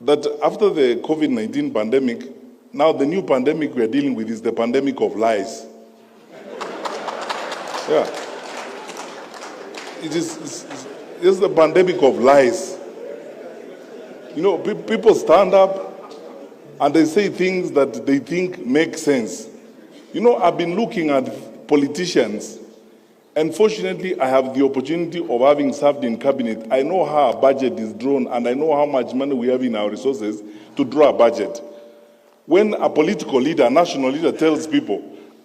that after the COVID-19 pandemic, now the new pandemic we are dealing with is the pandemic of lies. Yeah. It's the pandemic of lies. You know, people stand up and they say things that they think make sense. You know, I've been looking at politicians, and fortunately I have the opportunity of having served in cabinet. I know how a budget is drawn, and I know how much money we have in our resources to draw a budget. When a political leader, a national leader tells people,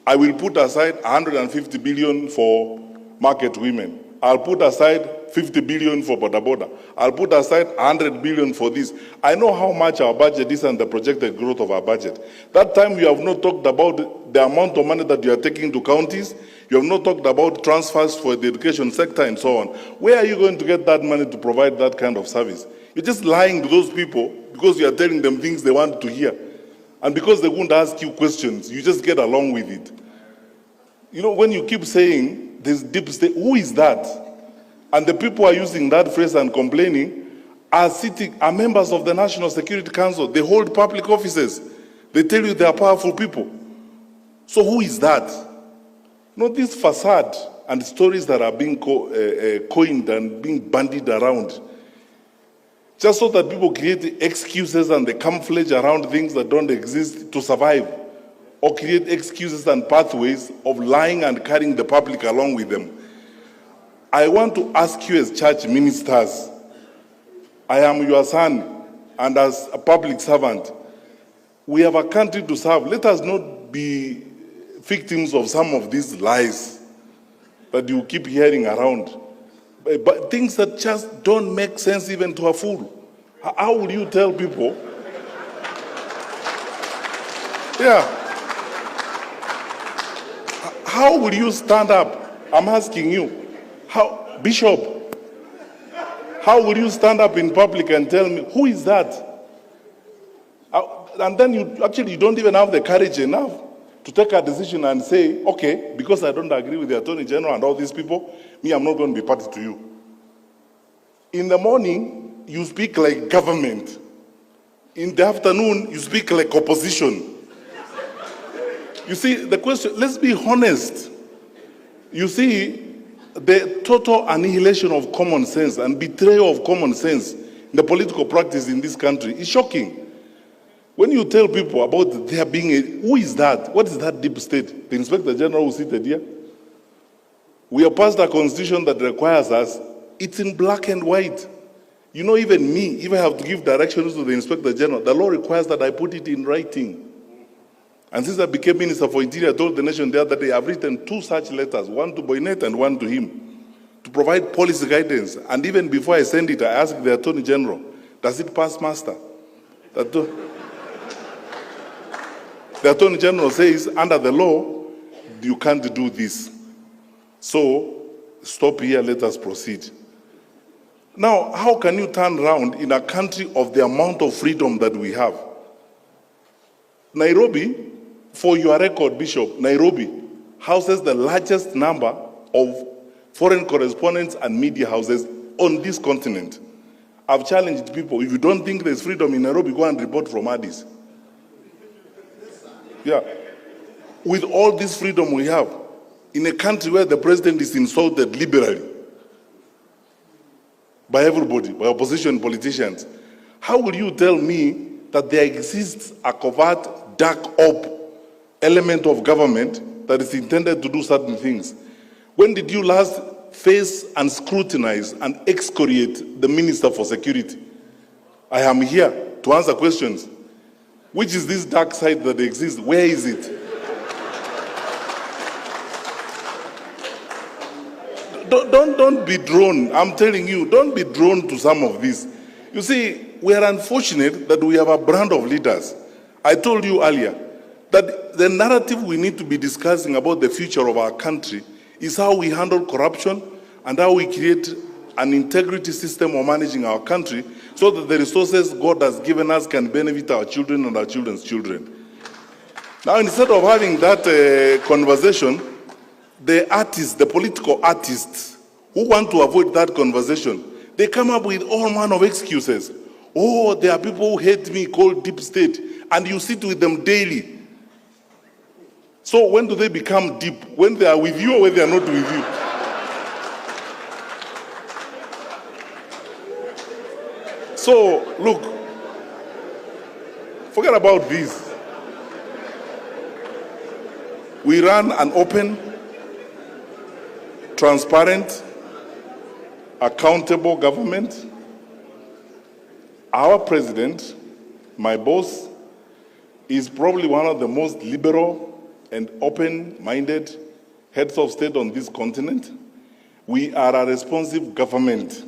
I will put aside 150 billion for market women, I'll put aside 50 billion for boda boda, I'll put aside 100 billion for this. I know how much our budget is and the projected growth of our budget. That time you have not talked about the amount of money that you are taking to counties, you have not talked about transfers for the education sector and so on. Where are you going to get that money to provide that kind of service? You're just lying to those people because you are telling them things they want to hear. And because they won't ask you questions, you just get along with it. You know, when you keep saying this deep state, who is that? And the people who are using that phrase and complaining are members of the National Security Council. They hold public offices. They tell you they are powerful people. So who is that? You know, this facade and stories that are being coined and being bandied around, just so that people create excuses and they camouflage around things that don't exist to survive, or create excuses and pathways of lying and carrying the public along with them. I want to ask you as church ministers, I am your son, and as a public servant, we have a country to serve. Let us not be victims of some of these lies that you keep hearing around. But things that just don't make sense even to a fool. How will you tell people? Yeah. How will you stand up? I'm asking you. How, Bishop, how will you stand up in public and tell me, who is that? And then you don't even have the courage enough to take a decision and say, okay, because I don't agree with the Attorney General and all these people, me, I'm not going to be party to you. In the morning, you speak like government. In the afternoon, you speak like opposition. You see, the question, let's be honest. You see, the total annihilation of common sense and betrayal of common sense in the political practice in this country is shocking. When you tell people about there being who is that? What is that deep state? The Inspector General who seated here? We have passed a constitution that requires us, it's in black and white. You know, even me, if I have to give directions to the Inspector General, the law requires that I put it in writing. And since I became Minister for Interior, I told the nation the other day, I've written 2 such letters, one to Boynet and one to him, to provide policy guidance. And even before I send it, I asked the Attorney General, does it pass muster? The Attorney General says, under the law, you can't do this. So, stop here, let us proceed. Now, how can you turn around in a country of the amount of freedom that we have? Nairobi, for your record, Bishop, Nairobi houses the largest number of foreign correspondents and media houses on this continent. I've challenged people, if you don't think there's freedom in Nairobi, go and report from Addis. Yeah. With all this freedom we have, in a country where the president is insulted liberally by everybody, by opposition politicians, how will you tell me that there exists a covert, dark op element of government that is intended to do certain things? When did you last face and scrutinize and excoriate the Minister for Security? I am here to answer questions. Which is this dark side that exists? Where is it? Don't be drawn. I'm telling you, don't be drawn to some of this. You see, we are unfortunate that we have a brand of leaders. I told you earlier that the narrative we need to be discussing about the future of our country is how we handle corruption and how we create an integrity system of managing our country so that the resources God has given us can benefit our children and our children's children. Now, instead of having that conversation, the artists, the political artists who want to avoid that conversation, they come up with all manner of excuses. Oh, there are people who hate me called deep state, and you sit with them daily. So when do they become deep? When they are with you or when they are not with you? So, look, forget about this. We run an open, transparent, accountable government. Our president, my boss, is probably one of the most liberal and open-minded heads of state on this continent. We are a responsive government.